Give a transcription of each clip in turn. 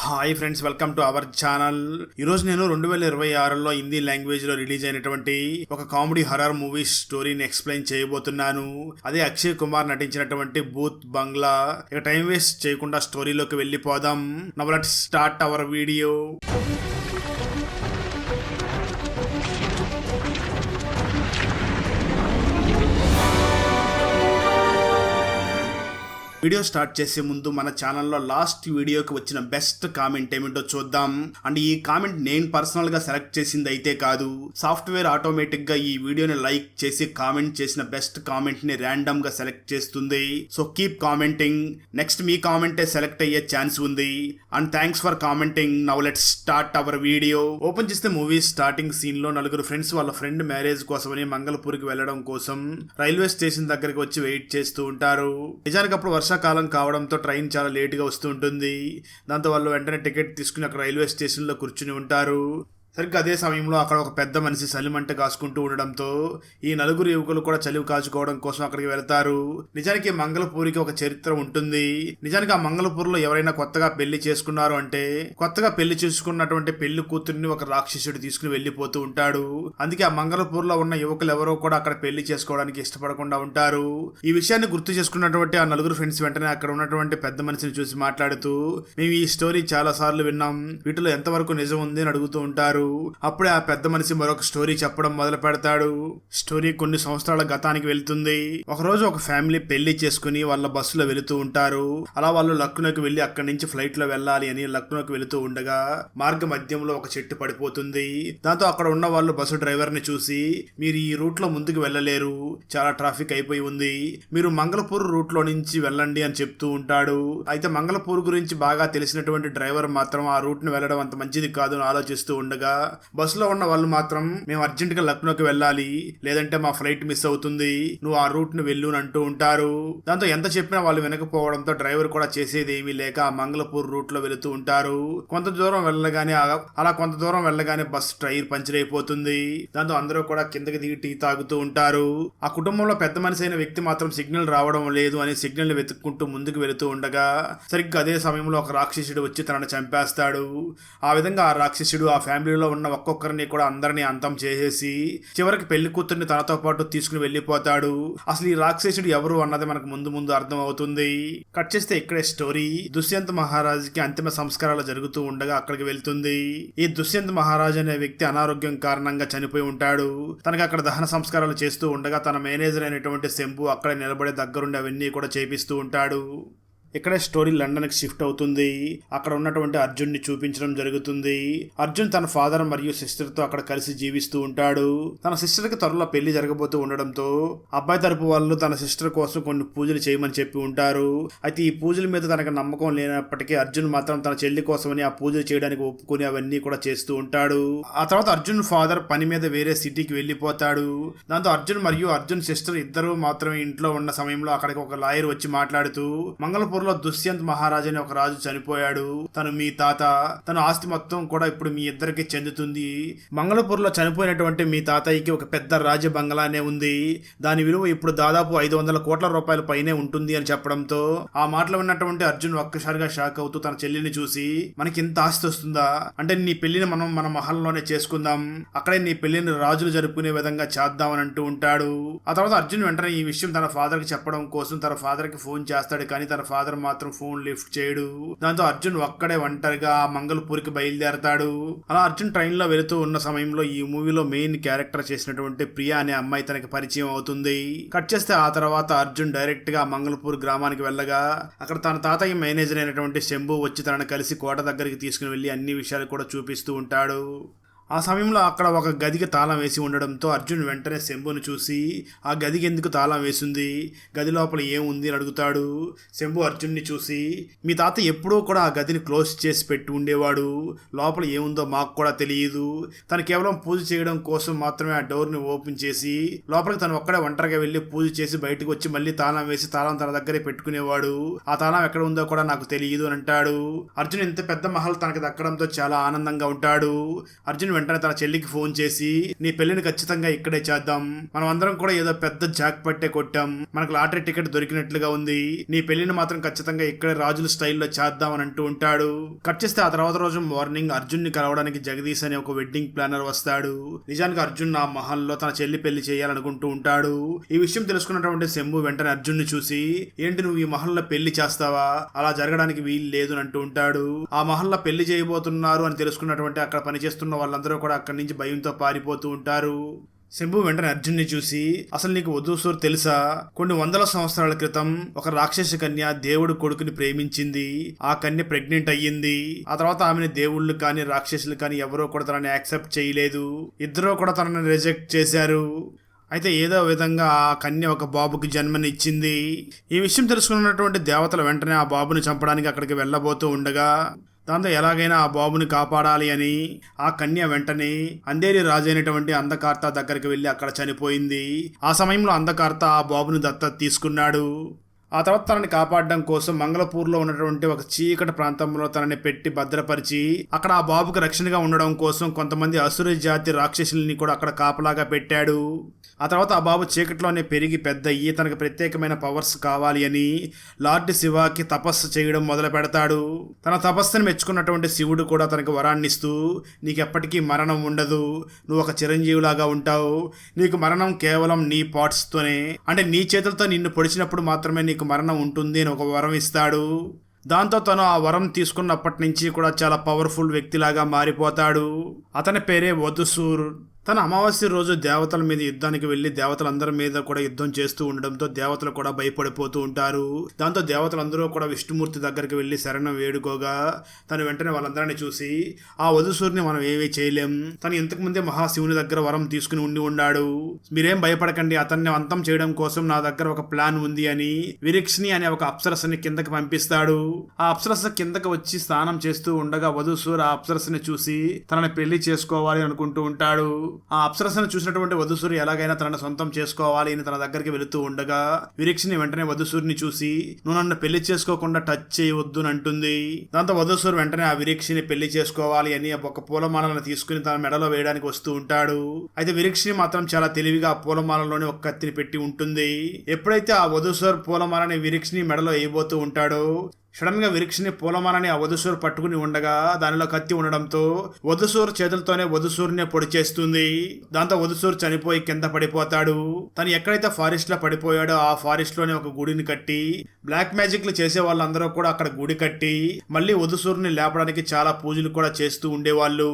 Hi friends, welcome to our channel. ఈరోజు నేను 2026లో Hindi language లో రిలీజ్ అయినటువంటి ఒక కామెడీ హర్రర్ మూవీ స్టోరీని ఎక్స్ప్లెయిన్ చేయబోతున్నాను. అదే అక్షయ్ కుమార్ నటించినటువంటి భూత్ బంగ్లా. ఇక టైం వేస్ట్ చేయకుండా స్టోరీలోకి వెళ్ళిపోదాం. Now let's start our video. Video start చేసే ముందు మన ఛానల్లో లాస్ట్ వీడియోకి వచ్చిన బెస్ట్ కామెంట్ ఏమిటో చూద్దాం. అండ్ ఈ కామెంట్ నేను పర్సనల్ గా సెలెక్ట్ చేసింది అయితే కాదు, సాఫ్ట్వేర్ ఆటోమేటిక్ గా ఈ వీడియోని లైక్ చేసి కామెంట్ చేసిన బెస్ట్ కామెంట్ ని ర్యాండమ్ గా సెలెక్ట్ చేస్తుంది. So keep commenting. నెక్స్ట్ మీ కామెంటే సెలెక్ట్ అయ్యే ఛాన్స్ ఉంది. And thanks for commenting. Now let's start our video. Open చేస్తే మూవీ స్టార్టింగ్ సీన్ లో నలుగురు ఫ్రెండ్స్ వాళ్ళ ఫ్రెండ్ మ్యారేజ్ కోసమని మంగళపూర్కి వెళ్లడం కోసం రైల్వే స్టేషన్ దగ్గరికి వచ్చి వెయిట్ చేస్తూ ఉంటారు. నిజానికి అప్పుడు వర్షాకాలం కావడంతో ట్రైన్ చాలా లేటుగా వస్తూ ఉంటుంది. దాంతో వాళ్ళు వెంటనే టికెట్ తీసుకుని అక్కడ రైల్వే స్టేషన్లో కూర్చుని ఉంటారు. సరిగ్గా అదే సమయంలో అక్కడ ఒక పెద్ద మనిషి చలిమంట కాసుకుంటూ ఉండడంతో ఈ నలుగురు యువకులు కూడా చలి కాచుకోవడం కోసం అక్కడికి వెళ్తారు. నిజానికి మంగళపూరికి ఒక చరిత్ర ఉంటుంది. నిజానికి ఆ మంగళపూర్లో ఎవరైనా కొత్తగా పెళ్లి చేసుకున్నారు అంటే కొత్తగా పెళ్లి చేసుకున్నటువంటి పెళ్లి కూతురిని ఒక రాక్షసుడు తీసుకుని వెళ్లిపోతూ ఉంటాడు. అందుకే ఆ మంగళపూర్లో ఉన్న యువకులు ఎవరో కూడా అక్కడ పెళ్లి చేసుకోవడానికి ఇష్టపడకుండా ఉంటారు. ఈ విషయాన్ని గుర్తు చేసుకున్నటువంటి ఆ నలుగురు ఫ్రెండ్స్ వెంటనే అక్కడ ఉన్నటువంటి పెద్ద మనిషిని చూసి మాట్లాడుతూ, మేము ఈ స్టోరీ చాలా సార్లు విన్నాం, వీటిలో ఎంతవరకు నిజం ఉంది అని అడుగుతూ ఉంటారు. అప్పుడే ఆ పెద్ద మనిషి మరొక స్టోరీ చెప్పడం మొదలు పెడతాడు. స్టోరీ కొన్ని సంవత్సరాల గతానికి వెళ్తుంది. ఒకరోజు ఒక ఫ్యామిలీ పెళ్లి చేసుకుని వాళ్ళ బస్సులో వెళుతూ ఉంటారు. అలా వాళ్ళు లక్నోకి వెళ్లి అక్కడి నుంచి ఫ్లైట్ లో వెళ్ళాలి అని లక్నోకి వెళుతూ ఉండగా మార్గ మధ్యంలో ఒక చెట్టు పడిపోతుంది. దాంతో అక్కడ ఉన్న వాళ్ళు బస్సు డ్రైవర్ ని చూసి, మీరు ఈ రూట్ లో ముందుకు వెళ్ళలేరు, చాలా ట్రాఫిక్ అయిపోయి ఉంది, మీరు మంగళపూర్ రూట్ లో నుంచి వెళ్ళండి అని చెప్తూ ఉంటాడు. అయితే మంగళపూర్ గురించి బాగా తెలిసినటువంటి డ్రైవర్ మాత్రం ఆ రూట్ ను వెళ్ళడం అంత మంచిది కాదు అని ఆలోచిస్తూ ఉండగా బస్సులో ఉన్న వాళ్ళు మాత్రం, మేము అర్జెంట్ గా లక్నోకి వెళ్ళాలి, లేదంటే మా ఫ్లైట్ మిస్ అవుతుంది, నువ్వు ఆ రూట్ ను వెళ్ళు అని అంటూ ఉంటారు. దాంతో ఎంత చెప్పినా వాళ్ళు వినకపోవడంతో డ్రైవర్ కూడా చేసేది ఏమీ లేక ఆ మంగళపూర్ రూట్ లో వెళుతూ ఉంటారు. కొంత దూరం వెళ్ళగానే బస్ టైర్ పంచర్ అయిపోతుంది. దాంతో అందరూ కూడా కిందకి దిగి టీ తాగుతూ ఉంటారు. ఆ కుటుంబంలో పెద్ద మనిషి అయిన వ్యక్తి మాత్రం సిగ్నల్ రావడం లేదు అని సిగ్నల్ వెతుక్కుంటూ ముందుకు వెళుతూ ఉండగా సరిగ్గా అదే సమయంలో ఒక రాక్షసుడు వచ్చి తనను చంపేస్తాడు. ఆ విధంగా ఆ రాక్షసుడు ఆ ఫ్యామిలీలో ఉన్న ఒక్కొక్కరిని కూడా అందరినీ అంతం చేసేసి చివరికి పెళ్లి కూతుర్ని తనతో పాటు తీసుకుని వెళ్లిపోతాడు. అసలు ఈ రాక్షసుడు ఎవరు అన్నది మనకు ముందు అర్థం అవుతుంది. కట్ చేస్తే ఇక్కడే స్టోరీ దుష్యంత్ మహారాజుకి అంతిమ సంస్కారాలు జరుగుతూ ఉండగా అక్కడికి వెళ్తుంది. ఈ దుష్యంత్ మహారాజు అనే వ్యక్తి అనారోగ్యం కారణంగా చనిపోయి ఉంటాడు. తనకి అక్కడ దహన సంస్కారాలు చేస్తూ ఉండగా తన మేనేజర్ అయినటువంటి శంభు అక్కడే నిలబడే దగ్గరుండి అవన్నీ కూడా చేపిస్తూ ఉంటాడు. ఇక్కడే స్టోరీ లండన్కి షిఫ్ట్ అవుతుంది. అక్కడ ఉన్నటువంటి అర్జున్ని చూపించడం జరుగుతుంది. అర్జున్ తన ఫాదర్ మరియు సిస్టర్ తో అక్కడ కలిసి జీవిస్తూ ఉంటాడు. తన సిస్టర్ కి త్వరలో పెళ్లి జరగబోతూ ఉండడంతో అబ్బాయి తరపు వాళ్ళు తన సిస్టర్ కోసం కొన్ని పూజలు చేయమని చెప్పి ఉంటారు. అయితే ఈ పూజల మీద తనకు నమ్మకం లేనప్పటికీ అర్జున్ మాత్రం తన చెల్లి కోసమని ఆ పూజలు చేయడానికి ఒప్పుకొని అవన్నీ కూడా చేస్తూ ఉంటాడు. ఆ తర్వాత అర్జున్ ఫాదర్ పని మీద వేరే సిటీకి వెళ్లిపోతాడు. దాంతో అర్జున్ మరియు అర్జున్ సిస్టర్ ఇద్దరు మాత్రమే ఇంట్లో ఉన్న సమయంలో అక్కడికి ఒక లాయర్ వచ్చి మాట్లాడుతూ, మంగళపూర్ లో దుష్యంత్ మహారాజ్ అనే ఒక రాజు చనిపోయాడు, తను మీ తాత, తన ఆస్తి మొత్తం కూడా ఇప్పుడు మీ ఇద్దరికి చెందుతుంది. మంగళపూర్ లో చనిపోయినటువంటి మీ తాతయ్యకి ఒక పెద్ద రాజ బంగ్లానే ఉంది, దాని విలువ ఇప్పుడు దాదాపు 500 కోట్ల రూపాయల పైనే ఉంటుంది అని చెప్పడంతో ఆ మాటలు విన్నటువంటి అర్జున్ ఒక్కసారిగా షాక్ అవుతూ తన చెల్లిని చూసి, మనకి ఇంత ఆస్తి వస్తుందా, అంటే నీ పెళ్లిని మనం మన మహల్లోనే చేసుకుందాం, అక్కడే నీ పెళ్లిని రాజులు జరుపుకునే విధంగా చేద్దామని అంటూ ఉంటాడు. ఆ తర్వాత అర్జున్ వెంటనే ఈ విషయం తన ఫాదర్ కి చెప్పడం కోసం తన ఫాదర్ కి ఫోన్ చేస్తాడు. కానీ తన ఫాదర్ మాత్రం ఫోన్ లిఫ్ట్ చేయడు. దాంతో అర్జున్ ఒక్కడే ఒంటరిగా మంగళపూర్కి బయలుదేరతాడు. అలా అర్జున్ ట్రైన్ లో వెళుతూ ఉన్న సమయంలో ఈ మూవీలో మెయిన్ క్యారెక్టర్ చేసినటువంటి ప్రియా అనే అమ్మాయి తనకి పరిచయం అవుతుంది. కట్ చేస్తే ఆ తర్వాత అర్జున్ డైరెక్ట్ గా మంగళపూర్ గ్రామానికి వెళ్ళగా అక్కడ తన తాతయ్య మేనేజర్ అయినటువంటి శంభు వచ్చి తనను కలిసి కోట దగ్గరికి తీసుకుని వెళ్లి అన్ని విషయాలు కూడా చూపిస్తూ ఉంటాడు. ఆ సమయంలో అక్కడ ఒక గదికి తాళం వేసి ఉండడంతో అర్జున్ వెంటనే శంభుని చూసి, ఆ గదికి ఎందుకు తాళం వేసింది, గది లోపల ఏముంది అని అడుగుతాడు. శంభు అర్జున్ని చూసి, మీ తాత ఎప్పుడూ కూడా ఆ గదిని క్లోజ్ చేసి పెట్టి ఉండేవాడు, లోపల ఏముందో మాకు కూడా తెలియదు, తను కేవలం పూజ చేయడం కోసం మాత్రమే ఆ డోర్ని ఓపెన్ చేసి లోపలికి తను ఒక్కడే ఒంటరిగా వెళ్ళి పూజ చేసి బయటకు వచ్చి మళ్ళీ తాళం వేసి తాళం తన దగ్గరే పెట్టుకునేవాడు, ఆ తాళం ఎక్కడ ఉందో కూడా నాకు తెలియదు అని అంటాడు. అర్జున్ ఇంత పెద్ద మహల్ తనకి దక్కడంతో చాలా ఆనందంగా ఉంటాడు. అర్జున్ విరీక్షని వెంటనే తన చెల్లికి ఫోన్ చేసి నీ పెళ్లిని ఖచ్చితంగా ఇక్కడే చేద్దాం, మనం అందరం కూడా ఏదో పెద్ద జాక్ పట్టే కొట్టాం, మనకు లాటరీ టికెట్ దొరికినట్లుగా ఉంది, నీ పెళ్లిని మాత్రం ఖచ్చితంగా ఇక్కడే రాజుల స్టైల్లో చేద్దాం అని అంటూ ఉంటాడు. కట్ చేస్తే ఆ తర్వాత రోజు మార్నింగ్ అర్జున్ ని కలవడానికి జగదీష్ అనే ఒక వెడ్డింగ్ ప్లానర్ వస్తాడు. నిజానికి అర్జున్ ఆ మహల్లో తన చెల్లి పెళ్లి చేయాలనుకుంటూ ఉంటాడు. ఈ విషయం తెలుసుకున్నటువంటి శంభు వెంటనే అర్జున్ ని చూసి ఏంటి నువ్వు ఈ మహల్లో పెళ్లి చేస్తావా, అలా జరగడానికి వీలు లేదు అని అంటూ ఉంటాడు. ఆ మహల్లో పెళ్లి చేయబోతున్నారు అని తెలుసుకున్నటువంటి అక్కడ పనిచేస్తున్న వాళ్ళందరూ కూడా అక్కడి నుంచి భయంతో పారిపోతూ ఉంటారు. శంభు వెంటనే అర్జున్ ని చూసి అసలు నీకు వధూసూర్ తెలుసా, కొన్ని వందల సంవత్సరాల క్రితం ఒక రాక్షస కన్య దేవుడు కొడుకుని ప్రేమించింది, ఆ కన్య ప్రెగ్నెంట్ అయ్యింది, ఆ తర్వాత ఆమెను దేవుళ్ళు కానీ రాక్షసులు కానీ ఎవరో కూడా తనని యాక్సెప్ట్ చేయలేదు, ఇద్దరూ కూడా తనని రిజెక్ట్ చేశారు. అయితే ఏదో విధంగా ఆ కన్య ఒక బాబుకి జన్మనిచ్చింది. ఈ విషయం తెలుసుకున్నటువంటి దేవతలు వెంటనే ఆ బాబుని చంపడానికి అక్కడికి వెళ్ళబోతూ ఉండగా దాంతో ఎలాగైనా ఆ బాబుని కాపాడాలి అని ఆ కన్య వెంటనే అంధేరి రాజు అయినటువంటి అంధకార్త దగ్గరికి వెళ్ళి అక్కడ చనిపోయింది. ఆ సమయంలో అంధకార్త ఆ బాబుని దత్తత తీసుకున్నాడు. ఆ తర్వాత తనని కాపాడడం కోసం మంగళపూర్లో ఉన్నటువంటి ఒక చీకటి ప్రాంతంలో తనని పెట్టి భద్రపరిచి అక్కడ ఆ బాబుకి రక్షణగా ఉండడం కోసం కొంతమంది అసుర జాతి రాక్షసుల్ని కూడా అక్కడ కాపలాగా పెట్టాడు. ఆ తర్వాత ఆ బాబు చీకట్లోనే పెరిగి పెద్ద అయ్యి తనకు ప్రత్యేకమైన పవర్స్ కావాలి అని లార్డ్ శివాకి తపస్సు చేయడం మొదలు పెడతాడు. తన తపస్సుని మెచ్చుకున్నటువంటి శివుడు కూడా తనకు వరాన్ని ఇస్తూ నీకెప్పటికీ మరణం ఉండదు, నువ్వు ఒక చిరంజీవిలాగా ఉంటావు, నీకు మరణం కేవలం నీ పార్ట్స్తోనే, అంటే నీ చేతులతో నిన్ను పొడిచినప్పుడు మాత్రమే నీకు మరణం ఉంటుంది అని ఒక వరం ఇస్తాడు. దాంతో తను ఆ వరం తీసుకున్నప్పటి నుంచి కూడా చాలా పవర్ఫుల్ వ్యక్తిలాగా మారిపోతాడు. అతని పేరే వధుసూర్. తన అమావాస్య రోజు దేవతల మీద యుద్ధానికి వెళ్లి దేవతలందరి మీద కూడా యుద్ధం చేస్తూ ఉండడంతో దేవతలు కూడా భయపడిపోతూ ఉంటారు. దాంతో దేవతలందరూ కూడా విష్ణుమూర్తి దగ్గరికి వెళ్లి శరణం వేడుకోగా తను వెంటనే వాళ్ళందరినీ చూసి ఆ వధుసూర్ని మనం ఏమీ చేయలేం, తను ఇంతకు ముందే మహాశివుని దగ్గర వరం తీసుకుని ఉన్నాడు, మీరేం భయపడకండి, అతన్ని అంతం చేయడం కోసం నా దగ్గర ఒక ప్లాన్ ఉంది అని విరీక్షని అనే ఒక అప్సరసని కిందకి పంపిస్తాడు. ఆ అప్సరస కిందకి వచ్చి స్నానం చేస్తూ ఉండగా వధుసూర్ ఆ అప్సరసని చూసి తనని పెళ్లి చేసుకోవాలి అనుకుంటూ ఉంటాడు. ఆ అప్సరసను చూసినటువంటి వధుసూరి ఎలాగైనా తనను సొంతం చేసుకోవాలి అని తన దగ్గరికి వెళుతూ ఉండగా విరీక్షని వెంటనే వధుసూరిని చూసి నువ్వు నన్ను పెళ్లి చేసుకోకుండా టచ్ చేయవద్దు అని అంటుంది. దాంతో వధుసూరు వెంటనే ఆ విరీక్షని పెళ్లి చేసుకోవాలి అని ఒక పూలమాలను తీసుకుని తన మెడలో వేయడానికి వస్తూ ఉంటాడు. అయితే విరీక్షని మాత్రం చాలా తెలివిగా ఆ పూలమాలలోనే ఒక కత్తిని పెట్టి ఉంటుంది. ఎప్పుడైతే ఆ వధుసూర్ పూలమాలని విరీక్షని మెడలో వేయబోతూ ఉంటాడో సడన్ గా విరీక్షని పూలమాలని ఆ వధుసూర్ పట్టుకుని ఉండగా దానిలో కత్తి ఉండడంతో వధుసూర్ చేతులతోనే వధుసూర్నే పొడి చేస్తుంది. దాంతో వధుసూర్ చనిపోయి కింద పడిపోతాడు. తను ఎక్కడైతే ఫారెస్ట్ లో పడిపోయాడో ఆ ఫారెస్ట్ లోనే ఒక గుడిని కట్టి బ్లాక్ మ్యాజిక్లు చేసే వాళ్ళందరూ కూడా అక్కడ గుడి కట్టి మళ్ళీ వధుసూర్ని లేపడానికి చాలా పూజలు కూడా చేస్తూ ఉండేవాళ్ళు.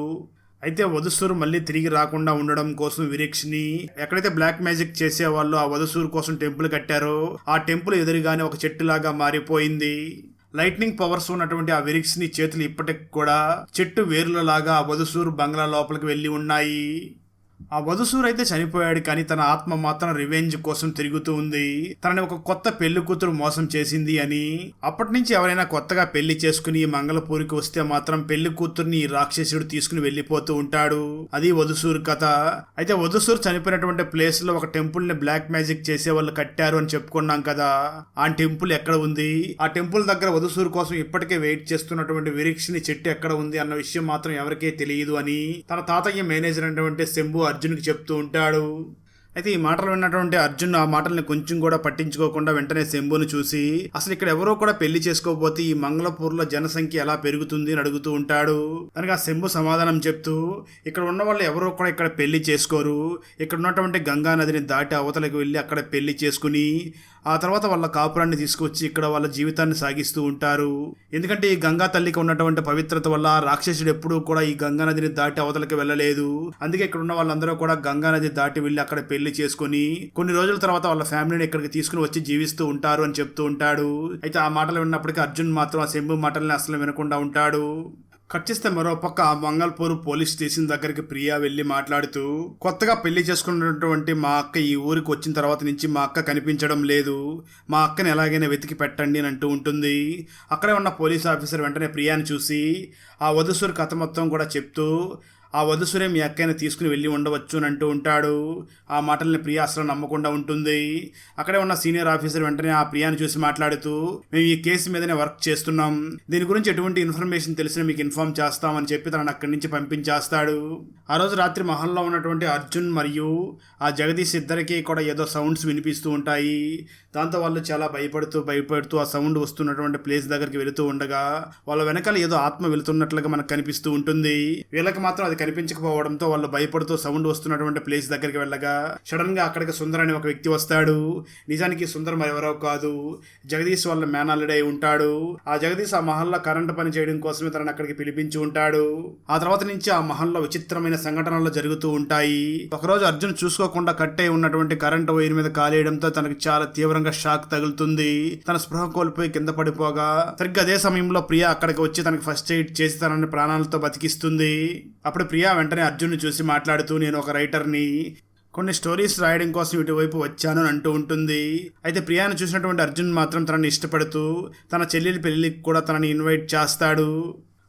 అయితే వధుసూర్ మళ్ళీ తిరిగి రాకుండా ఉండడం కోసం విరీక్షని ఎక్కడైతే బ్లాక్ మ్యాజిక్ చేసేవాళ్ళు ఆ వధుసూర్ కోసం టెంపుల్ కట్టారో ఆ టెంపుల్ ఎదురుగానే ఒక చెట్టులాగా మారిపోయింది. లైట్నింగ్ పవర్స్ ఉన్నటువంటి ఆ విరీక్షని చేతులు ఇప్పటికి కూడా చెట్టు వేర్లలాగా ఆ వధుసూర్ బంగ్లా లోపలికి వెళ్ళి ఉన్నాయి. ఆ వధుసూర్ అయితే చనిపోయాడు, కానీ తన ఆత్మ మాత్రం రివెంజ్ కోసం తిరుగుతూ ఉంది. తనని ఒక కొత్త పెళ్లి కూతురు మోసం చేసింది అని అప్పటి నుంచి ఎవరైనా కొత్తగా పెళ్లి చేసుకుని మంగళపూరికి వస్తే మాత్రం పెళ్లి కూతుర్ని రాక్షసుడు తీసుకుని వెళ్లిపోతూ ఉంటాడు. అది వధుసూర్ కథ. అయితే వధుసూర్ చనిపోయినటువంటి ప్లేస్ లో ఒక టెంపుల్ ని బ్లాక్ మ్యాజిక్ చేసే వాళ్ళు కట్టారు అని చెప్పుకున్నాం కదా, ఆ టెంపుల్ ఎక్కడ ఉంది, ఆ టెంపుల్ దగ్గర వధుసూర్ కోసం ఇప్పటికే వెయిట్ చేస్తున్నటువంటి విరీక్షని చెట్టు ఎక్కడ ఉంది అన్న విషయం మాత్రం ఎవరికే తెలియదు అని తన తాతయ్య మేనేజర్ అయినటువంటి శంభు అర్జున్కి చెప్తూ ఉంటాడు. అయితే ఈ మాటలు విన్నటువంటి అర్జున్ ఆ మాటల్ని కొంచెం కూడా పట్టించుకోకుండా వెంటనే శంభుని చూసి అసలు ఇక్కడ ఎవరో కూడా పెళ్లి చేసుకోకపోతే ఈ మంగళపూర్లో జనసంఖ్య ఎలా పెరుగుతుంది అని అడుగుతూ ఉంటాడు. దానికి ఆ శంభు సమాధానం చెప్తూ ఇక్కడ ఉన్న వాళ్ళు ఎవరో కూడా ఇక్కడ పెళ్లి చేసుకోరు, ఇక్కడ ఉన్నటువంటి గంగా నదిని దాటి అవతలకి వెళ్ళి అక్కడ పెళ్లి చేసుకుని ఆ తర్వాత వాళ్ళ కాపురాన్ని తీసుకొచ్చి ఇక్కడ వాళ్ళ జీవితాన్ని సాగిస్తూ ఉంటారు. ఎందుకంటే ఈ గంగా తల్లికి ఉన్నటువంటి పవిత్రత వల్ల రాక్షసుడు ఎప్పుడూ కూడా ఈ గంగా నదిని దాటి అవతలకి వెళ్ళలేదు. అందుకే ఇక్కడ ఉన్న వాళ్ళందరూ కూడా గంగా నది దాటి వెళ్ళి అక్కడ పెళ్లి చేసుకుని కొన్ని రోజుల తర్వాత వాళ్ళ ఫ్యామిలీని ఇక్కడికి తీసుకుని వచ్చి జీవిస్తూ ఉంటారు అని చెప్తూ ఉంటాడు. అయితే ఆ మాటలు విన్నప్పటికీ అర్జున్ మాత్రం ఆ శంభు మాటల్ని అసలు వినకుండా ఉంటాడు. కట్ చేస్తే మరోపక్క మంగళపూర్ పోలీస్ స్టేషన్ దగ్గరికి ప్రియా వెళ్ళి మాట్లాడుతూ కొత్తగా పెళ్లి చేసుకున్నటువంటి మా అక్క ఈ ఊరికి వచ్చిన తర్వాత నుంచి మా అక్క కనిపించడం లేదు, మా అక్కని ఎలాగైనా వెతికి పెట్టండి అని అంటూ ఉంటుంది. అక్కడే ఉన్న పోలీస్ ఆఫీసర్ వెంటనే ప్రియాని చూసి ఆ వధుసూర్ కథ మొత్తం కూడా చెప్తూ ఆ వధుసురే మీ అక్కయ్యని తీసుకుని వెళ్ళి ఉండవచ్చు అని అంటూ ఉంటాడు. ఆ మాటల్ని ప్రియ అసలు నమ్మకుండా ఉంటుంది. అక్కడే ఉన్న సీనియర్ ఆఫీసర్ వెంటనే ఆ ప్రియాని చూసి మాట్లాడుతూ, మేము ఈ కేసు మీదనే వర్క్ చేస్తున్నాం, దీని గురించి ఎటువంటి ఇన్ఫర్మేషన్ తెలిసినా మీకు ఇన్ఫార్మ్ చేస్తామని చెప్పి తనని అక్కడి నుంచి పంపించేస్తాడు. ఆ రోజు రాత్రి మహల్లో ఉన్నటువంటి అర్జున్ మరియు ఆ జగదీష్ ఇద్దరికి కూడా ఏదో సౌండ్స్ వినిపిస్తూ ఉంటాయి. దాంతో వాళ్ళు చాలా భయపడుతూ ఆ సౌండ్ వస్తున్నటువంటి ప్లేస్ దగ్గరికి వెళుతూ ఉండగా వాళ్ళ వెనకాల ఏదో ఆత్మ వెళుతున్నట్లుగా మనకు కనిపిస్తూ ఉంటుంది. వీళ్ళకి మాత్రం అది కనిపించకపోవడంతో వాళ్ళు భయపడుతూ సౌండ్ వస్తున్నటువంటి ప్లేస్ దగ్గరికి వెళ్ళగా సడన్ గా అక్కడికి సుందర్ అనే ఒక వ్యక్తి వస్తాడు. నిజానికి సుందర్ మరెవరో కాదు, జగదీష్ వాళ్ళ మేనల్లుడై ఉంటాడు. ఆ జగదీష్ ఆ మహల్లో కరెంట్ పని చేయడం కోసమే తనని అక్కడికి పిలిపించి ఉంటాడు. ఆ తర్వాత నుంచి ఆ మహల్లో విచిత్రమైన సంఘటనలు జరుగుతూ ఉంటాయి. ఒకరోజు అర్జున్ చూసుకోకుండా కట్ అయి ఉన్నటువంటి కరెంట్ వైర్ మీద కాలేయడంతో తనకి చాలా తీవ్రంగా షాక్ తగులుతుంది. తన స్పృహ కోల్పోయి కింద పడిపోగా సరిగ్గా అదే సమయంలో ప్రియా అక్కడికి వచ్చి తనకి ఫస్ట్ ఎయిడ్ చేసి తనని ప్రాణాలతో బతికిస్తుంది. అప్పుడు ప్రియా వెంటనే అర్జున్ చూసి మాట్లాడుతూ, నేను ఒక రైటర్ని, కొన్ని స్టోరీస్ రాయడం కోసం ఇటువైపు వచ్చాను అని అంటూ ఉంటుంది. అయితే ప్రియాను చూసినటువంటి అర్జున్ మాత్రం తనని ఇష్టపడుతూ తన చెల్లెలి పెళ్లికి కూడా తనని ఇన్వైట్ చేస్తాడు.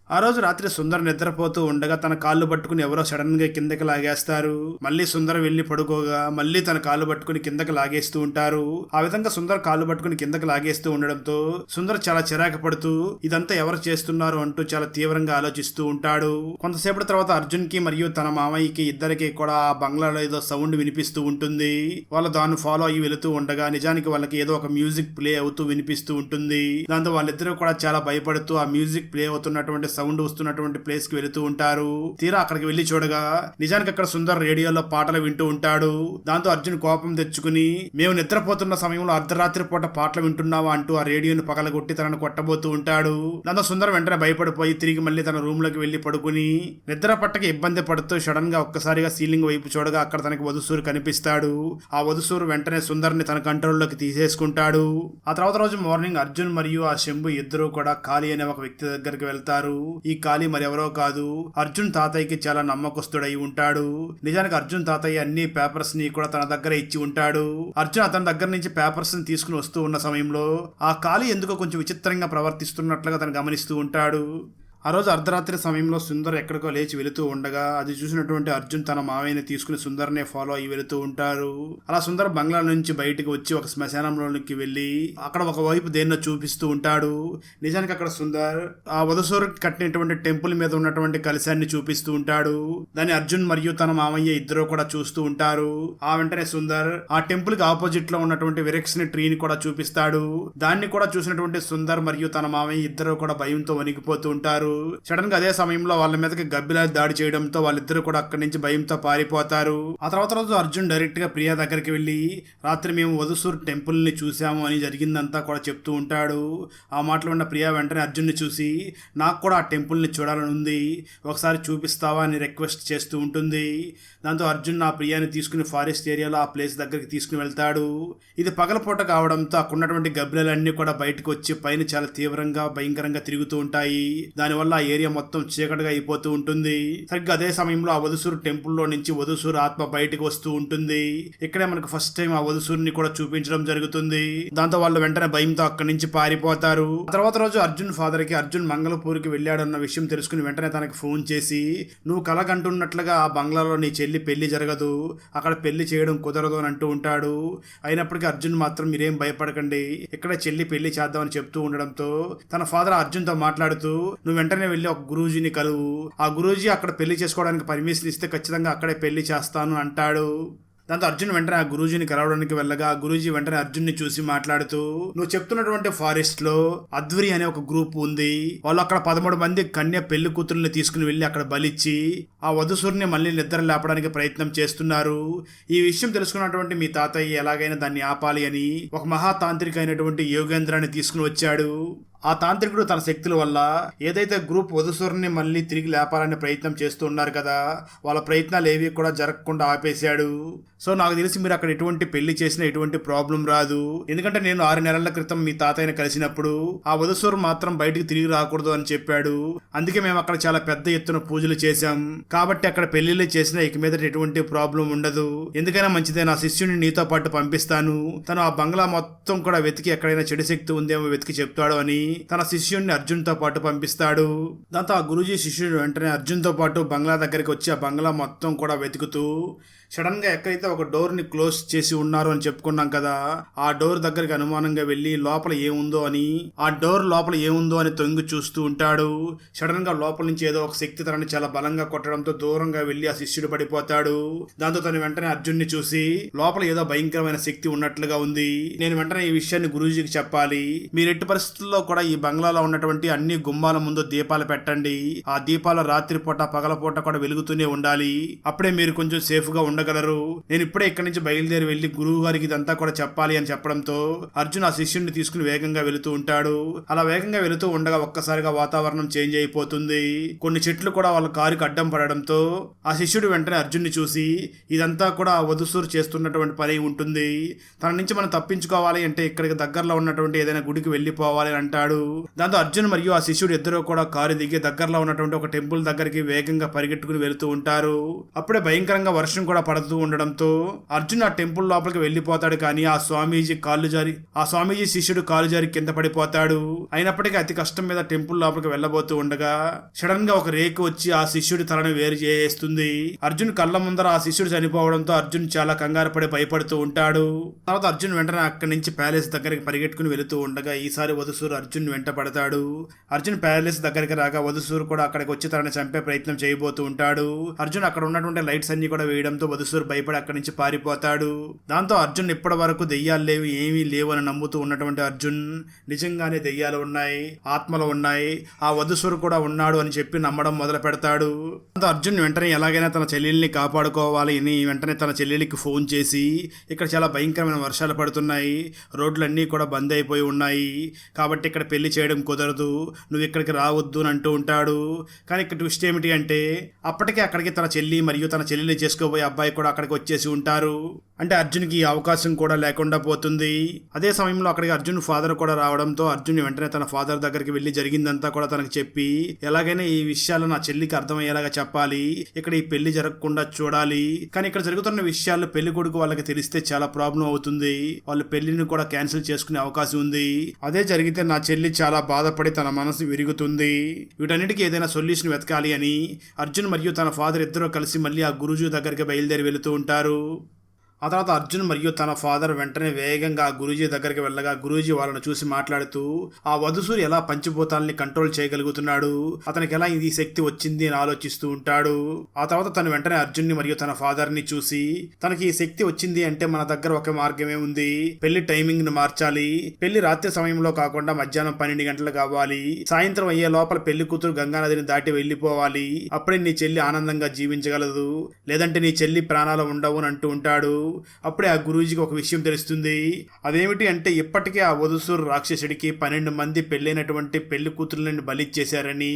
ఆ రోజు రాత్రి సుందర్ నిద్రపోతూ ఉండగా తన కాళ్ళు పట్టుకుని ఎవరో సడన్ గా కిందకి లాగేస్తారు. మళ్ళీ సుందర్ వెళ్లి పడుకోగా మళ్ళీ తన కాళ్ళు పట్టుకుని కిందకి లాగేస్తూ ఉంటారు. ఆ విధంగా సుందర్ కాళ్ళు పట్టుకుని కిందకి లాగేస్తూ ఉండడంతో సుందర్ చాలా చిరాకు పడుతూ ఇదంతా ఎవరు చేస్తున్నారు అంటూ చాలా తీవ్రంగా ఆలోచిస్తూ ఉంటాడు. కొంతసేపటి తర్వాత అర్జున్ కి మరియు తన మామయ్యకి ఇద్దరికి కూడా ఆ బంగ్లాలో ఏదో సౌండ్ వినిపిస్తూ ఉంటుంది. వాళ్ళు దాన్ని ఫాలో అయ్యి వెళుతూ ఉండగా నిజానికి వాళ్ళకి ఏదో ఒక మ్యూజిక్ ప్లే అవుతూ వినిపిస్తూ ఉంటుంది. దాంతో వాళ్ళిద్దరూ కూడా చాలా భయపడుతూ ఆ మ్యూజిక్ ప్లే అవుతున్నటువంటి సౌండ్ వస్తున్నటువంటి ప్లేస్ కి వెళుతూ ఉంటారు. తీరా అక్కడికి వెళ్లి చూడగా నిజానికి అక్కడ సుందర్ రేడియోలో పాటలు వింటూ ఉంటాడు. దాంతో అర్జున్ కోపం తెచ్చుకుని, మేము నిద్రపోతున్న సమయంలో అర్ధరాత్రి పూట పాటలు వింటున్నావా అంటూ ఆ రేడియోని పగలగొట్టి తనను కొట్టబోతూ ఉంటాడు. దాంతో సుందర్ వెంటనే భయపడిపోయి తిరిగి మళ్ళీ తన రూమ్ లోకి వెళ్లి పడుకుని నిద్ర పట్టక ఇబ్బంది పడుతూ సడన్ గా ఒక్కసారిగా సీలింగ్ వైపు చూడగా అక్కడ తనకి వధుసూరు కనిపిస్తాడు. ఆ వధుసూరు వెంటనే సుందర్ ని తన కంట్రోల్లోకి తీసేసుకుంటాడు. ఆ తర్వాత రోజు మార్నింగ్ అర్జున్ మరియు ఆ శంభు ఇద్దరు కూడా కాళీ అనే ఒక వ్యక్తి దగ్గరికి వెళ్తారు. ఈ కాళీ మరెవరో కాదు, అర్జున్ తాతయ్యకి చాలా నమ్మకస్తుడై ఉంటాడు. నిజానికి అర్జున్ తాతయ్య అన్ని పేపర్స్ ని కూడా తన దగ్గర ఇచ్చి ఉంటాడు. అర్జున్ అతని దగ్గర నుంచి పేపర్స్ ని తీసుకుని వస్తూ ఉన్న సమయంలో ఆ కాళీ ఎందుకో కొంచెం విచిత్రంగా ప్రవర్తిస్తున్నట్లుగా తను గమనిస్తూ ఉంటాడు. ఆ రోజు అర్ధరాత్రి సమయంలో సుందర్ ఎక్కడికో లేచి వెళుతూ ఉండగా అది చూసినటువంటి అర్జున్ తన మావయ్యని తీసుకుని సుందర్నే ఫాలో అయ్యి వెళుతూ ఉంటారు. అలా సుందర్ బంగ్లా నుంచి బయటకు వచ్చి ఒక శ్మశానంలోనికి వెళ్లి అక్కడ ఒక వైపు దేన్నో చూపిస్తూ ఉంటాడు. నిజానికి అక్కడ సుందర్ ఆ వధుసూరు కట్టినటువంటి టెంపుల్ మీద ఉన్నటువంటి కలశాన్ని చూపిస్తూ ఉంటాడు. దాన్ని అర్జున్ మరియు తన మామయ్య ఇద్దరు కూడా చూస్తూ ఉంటారు. ఆ వెంటనే సుందర్ ఆ టెంపుల్ కి ఆపోజిట్ లో ఉన్నటువంటి విరక్స్ని ట్రీని కూడా చూపిస్తాడు. దాన్ని కూడా చూసినటువంటి సుందర్ మరియు తన మామయ్య ఇద్దరు కూడా భయంతో వణికిపోతూ ఉంటారు. సడన్ గా అదే సమయంలో వాళ్ళ మీదకి గబ్బిలా దాడి చేయడంతో వాళ్ళిద్దరు కూడా అక్కడి నుంచి భయంతో పారిపోతారు. ఆ తర్వాత రోజు అర్జున్ డైరెక్ట్ గా ప్రియా దగ్గరికి వెళ్లి రాత్రి మేము వధుసూర్ టెంపుల్ ని చూసాము అని జరిగిందంతా కూడా చెప్తూ ఉంటాడు. ఆ మాటలు ఉన్న ప్రియా వెంటనే అర్జున్ ని చూసి, నాకు కూడా ఆ టెంపుల్ ని చూడాలని ఉంది, ఒకసారి చూపిస్తావా అని రిక్వెస్ట్ చేస్తూ ఉంటుంది. దాంతో అర్జున్ ఆ ప్రియాని తీసుకుని ఫారెస్ట్ ఏరియాలో ఆ ప్లేస్ దగ్గరికి తీసుకుని వెళ్తాడు. ఇది పగలపూట కావడంతో అక్కడ ఉన్నటువంటి గబ్బిలాలన్నీ కూడా బయటకు వచ్చి పైన చాలా తీవ్రంగా భయంకరంగా తిరుగుతూ ఉంటాయి. దానివల్ల ఆ ఏరియా మొత్తం చీకటిగా అయిపోతూ ఉంటుంది. సరిగ్గా అదే సమయంలో ఆ వధుసూరు టెంపుల్లో నుంచి వధుసూరు ఆత్మ బయటకు వస్తూ ఉంటుంది. ఇక్కడే మనకు ఫస్ట్ టైం ఆ వధుసూరుని కూడా చూపించడం జరుగుతుంది. దాంతో వాళ్ళు వెంటనే భయంతో అక్కడి నుంచి పారిపోతారు. ఆ తర్వాత రోజు అర్జున్ ఫాదర్ కి అర్జున్ మంగళపూర్కి వెళ్ళాడన్న విషయం తెలుసుకుని వెంటనే తనకి ఫోన్ చేసి, నువ్వు కలగంటున్నట్లుగా ఆ బంగ్లాలో నీ చెల్లి పెళ్లి జరగదు, అక్కడ పెళ్లి చేయడం కుదరదు అని అంటూ ఉంటాడు. అయినప్పటికీ అర్జున్ మాత్రం మీరేం భయపడకండి, ఇక్కడ చెల్లి పెళ్లి చేద్దామని చెప్తూ ఉండడంతో తన ఫాదర్ అర్జున్ తో మాట్లాడుతూ, నువ్వు వెంటనే వెళ్ళి ఒక గురూజీని కలువు, ఆ గురూజీ అక్కడ పెళ్లి చేసుకోవడానికి పర్మిషన్ ఇస్తే ఖచ్చితంగా అక్కడే పెళ్లి చేస్తాను అంటాడు. దాంతో అర్జున్ వెంటనే ఆ గురూజీని కలవడానికి వెళ్ళగా ఆ గురూజీ వెంటనే అర్జున్ని చూసి మాట్లాడుతూ, నువ్వు చెప్తున్నటువంటి ఫారెస్ట్ లో అద్వరి అనే ఒక గ్రూప్ ఉంది, వాళ్ళు అక్కడ 13 మంది కన్య పెళ్లి కూతుర్ని తీసుకుని వెళ్లి అక్కడ బలిచ్చి ఆ వధుసూరిని మళ్ళీ నిద్ర లేపడానికి ప్రయత్నం చేస్తున్నారు. ఈ విషయం తెలుసుకున్నటువంటి మీ తాతయ్య ఎలాగైనా దాన్ని ఆపాలి అని ఒక మహాతాంత్రిక అయినటువంటి యోగేంద్రాన్ని తీసుకుని వచ్చాడు. ఆ తాంత్రికుడు తన శక్తుల వల్ల ఏదైతే గ్రూప్ వధుసూరుని మళ్ళీ తిరిగి లేపాలనే ప్రయత్నం చేస్తూ ఉన్నారు కదా, వాళ్ళ ప్రయత్నాలు ఏవి కూడా జరగకుండా ఆపేశాడు. సో నాకు తెలిసి మీరు అక్కడ ఎటువంటి పెళ్లి చేసినా ఎటువంటి ప్రాబ్లం రాదు, ఎందుకంటే నేను 6 నెలల క్రితం మీ తాతయ్యని కలిసినప్పుడు ఆ వధుసూరు మాత్రం బయటికి తిరిగి రాకూడదు అని చెప్పాడు. అందుకే మేము అక్కడ చాలా పెద్ద ఎత్తున పూజలు చేశాం, కాబట్టి అక్కడ పెళ్లిళ్ళు చేసినా ఇక మీద ఎటువంటి ప్రాబ్లం ఉండదు. ఎందుకైనా మంచిదే, నా శిష్యుని నీతో పాటు పంపిస్తాను, తను ఆ బంగ్లా మొత్తం కూడా వెతికి ఎక్కడైనా చెడు శక్తి ఉందేమో వెతికి చెప్తాడు అని తన శిష్యుడిని అర్జున్ తో పాటు పంపిస్తాడు. దాంతో ఆ గురూజీ శిష్యుడు వెంటనే అర్జున్ తో పాటు బంగ్లా దగ్గరికి వచ్చి ఆ బంగ్లా మొత్తం కూడా వెతుకుతూ సడన్ గా ఎక్కడైతే ఒక డోర్ ని క్లోజ్ చేసి ఉన్నారు అని చెప్పుకున్నాం కదా, ఆ డోర్ దగ్గరికి అనుమానంగా వెళ్లి లోపల ఏముందో అని తొంగి చూస్తూ ఉంటాడు. సడన్ గా లోపల నుంచి ఏదో ఒక శక్తి తనని చాలా బలంగా కొట్టడంతో దూరంగా వెళ్లి ఆ శిష్యుడు పడిపోతాడు. దాంతో తను వెంటనే అర్జున్ ని చూసి లోపల ఏదో భయంకరమైన శక్తి ఉన్నట్లుగా ఉంది, నేను వెంటనే ఈ విషయాన్ని గురూజీకి చెప్పాలి, మీరు ఎట్టి పరిస్థితుల్లో కూడా ఈ బంగ్లాలో ఉన్నటువంటి అన్ని గుమ్మాల ముందు దీపాలు పెట్టండి, ఆ దీపాలు రాత్రిపూట పగలపూట కూడా వెలుగుతూనే ఉండాలి, అప్పుడే మీరు కొంచెం సేఫ్ గా ఉండగలరు, నేను ఇప్పుడే ఇక్కడి నుంచి బయలుదేరి వెళ్లి గురువు గారికి ఇదంతా కూడా చెప్పాలి అని చెప్పడంతో అర్జున్ ఆ శిష్యుడిని తీసుకుని వేగంగా వెళుతూ ఉంటాడు. అలా వేగంగా వెళుతూ ఉండగా ఒక్కసారిగా వాతావరణం చేంజ్ అయిపోతుంది. కొన్ని చెట్లు కూడా వాళ్ళ కారుకి అడ్డం పడడంతో ఆ శిష్యుడు వెంటనే అర్జున్ ని చూసి ఇదంతా కూడా వధుసూరు చేస్తున్నటువంటి పని ఉంటుంది, తన నుంచి మనం తప్పించుకోవాలి అంటే ఇక్కడికి దగ్గరలో ఉన్నటువంటి ఏదైనా గుడికి వెళ్లిపోవాలి అని అంటాడు. దాంతో అర్జున్ మరియు ఆ శిష్యుడు ఇద్దరు కూడా కారు దిగి దగ్గరలో ఉన్నటువంటి ఒక టెంపుల్ దగ్గరికి వేగంగా పరిగెట్టుకుని వెళుతూ ఉంటారు. అప్పుడే భయంకరంగా వర్షం కూడా పడుతూ ఉండడంతో అర్జున్ ఆ టెంపుల్ లోపలికి వెళ్లిపోతాడు. కానీ ఆ స్వామీజీ శిష్యుడు కాలు జారి కింద పడిపోతాడు. అయినప్పటికీ అతి కష్టం మీద టెంపుల్ లోపలికి వెళ్లబోతూ ఉండగా సడన్ గా ఒక రేకు వచ్చి ఆ శిష్యుడి తలను వేరు చేస్తుంది. అర్జున్ కళ్ళ ముందర ఆ శిష్యుడు చనిపోవడంతో అర్జున్ చాలా కంగారు పడి భయపడుతూ ఉంటాడు. తర్వాత అర్జున్ వెంటనే అక్కడి నుంచి ప్యాలెస్ దగ్గరికి పరిగెట్టుకుని వెళుతూ ఉండగా ఈసారి వధుసూరు అర్జున్ వెంట పడతాడు. అర్జున్ ప్యాలెస్ దగ్గరికి రాగా వధుసూరు కూడా అక్కడికి వచ్చి తనని చంపే ప్రయత్నం చేయబోతూ ఉంటాడు. అర్జున్ అక్కడ ఉన్నటువంటి లైట్స్ అన్ని కూడా వేయడంతో వధుసూరు భయపడి అక్కడి నుంచి పారిపోతాడు. దాంతో అర్జున్ ఇప్పటి వరకు దెయ్యాలు లేవు, ఏమీ లేవు అని నమ్ముతూ ఉన్నటువంటి అర్జున్ నిజంగానే దెయ్యాలు ఉన్నాయి, ఆత్మలు ఉన్నాయి, ఆ వధుసూరు కూడా ఉన్నాడు అని చెప్పి నమ్మడం మొదలు పెడతాడు. దాంతో అర్జున్ వెంటనే ఎలాగైనా తన చెల్లెల్ని కాపాడుకోవాలి అని వెంటనే తన చెల్లెలికి ఫోన్ చేసి ఇక్కడ చాలా భయంకరమైన వర్షాలు పడుతున్నాయి, రోడ్లన్నీ కూడా బంద్ అయిపోయి ఉన్నాయి, కాబట్టి ఇక్కడ పెళ్లి చేయడం కుదరదు, నువ్వు ఇక్కడికి రావద్దు అని అంటూ ఉంటాడు. కానీ ఇక్కడ ట్విస్ట్ ఏమిటి అంటే అప్పటికే అక్కడికి తన చెల్లి మరియు తన చెల్లెల్ని చేసుకోబోయే అబ్బాయి కూడా అక్కడికి వచ్చేసి ఉంటారు. అంటే అర్జున్కి ఈ అవకాశం కూడా లేకుండా పోతుంది. అదే సమయంలో అక్కడికి అర్జున్ ఫాదర్ కూడా రావడంతో అర్జున్ వెంటనే తన ఫాదర్ దగ్గరికి వెళ్లి జరిగిందంతా కూడా తనకు చెప్పి ఎలాగైనా ఈ విషయాలు నా చెల్లికి అర్థమయ్యేలాగా చెప్పాలి, ఇక్కడ ఈ పెళ్లి జరగకుండా చూడాలి, కానీ ఇక్కడ జరుగుతున్న విషయాలు పెళ్లి కొడుకు వాళ్ళకి తెలిస్తే చాలా ప్రాబ్లం అవుతుంది, వాళ్ళు పెళ్లిని కూడా క్యాన్సిల్ చేసుకునే అవకాశం ఉంది, అదే జరిగితే నా చెల్లి చాలా బాధపడి తన మనసు విరుగుతుంది, వీటన్నిటికీ ఏదైనా సొల్యూషన్ వెతకాలి అని అర్జున్ మరియు తన ఫాదర్ ఇద్దరు కలిసి మళ్ళీ ఆ గురూజీ దగ్గరికి బయలుదేరి వెళుతూ ఉంటారు. ఆ తర్వాత అర్జున్ మరియు తన ఫాదర్ వెంటనే వేగంగా ఆ గురూజీ దగ్గరికి వెళ్ళగా గురూజీ వాళ్ళని చూసి మాట్లాడుతూ ఆ వధుసూరి ఎలా పంచభూతాలని కంట్రోల్ చేయగలుగుతున్నాడు, అతనికి ఎలా ఇది శక్తి వచ్చింది అని ఆలోచిస్తూ ఉంటాడు. ఆ తర్వాత తను వెంటనే అర్జున్ని మరియు తన ఫాదర్ ని చూసి తనకి ఈ శక్తి వచ్చింది అంటే మన దగ్గర ఒక మార్గమే ఉంది, పెళ్లి టైమింగ్ ను మార్చాలి, పెళ్లి రాత్రి సమయంలో కాకుండా మధ్యాహ్నం 12 గంటలు కావాలి, సాయంత్రం అయ్యే లోపల పెళ్లి కూతురు గంగానదిని దాటి వెళ్లిపోవాలి, అప్పుడే నీ చెల్లి ఆనందంగా జీవించగలదు, లేదంటే నీ చెల్లి ప్రాణాలు ఉండవు అని అంటూ ఉంటాడు. అప్పుడే ఆ గురూజీకి ఒక విషయం తెలుస్తుంది. అదేమిటి అంటే ఇప్పటికే ఆ వధుసూరు రాక్షసుడికి 12 మంది పెళ్ళైనటువంటి పెళ్లి కూతురులను బలిచ్చేశారని,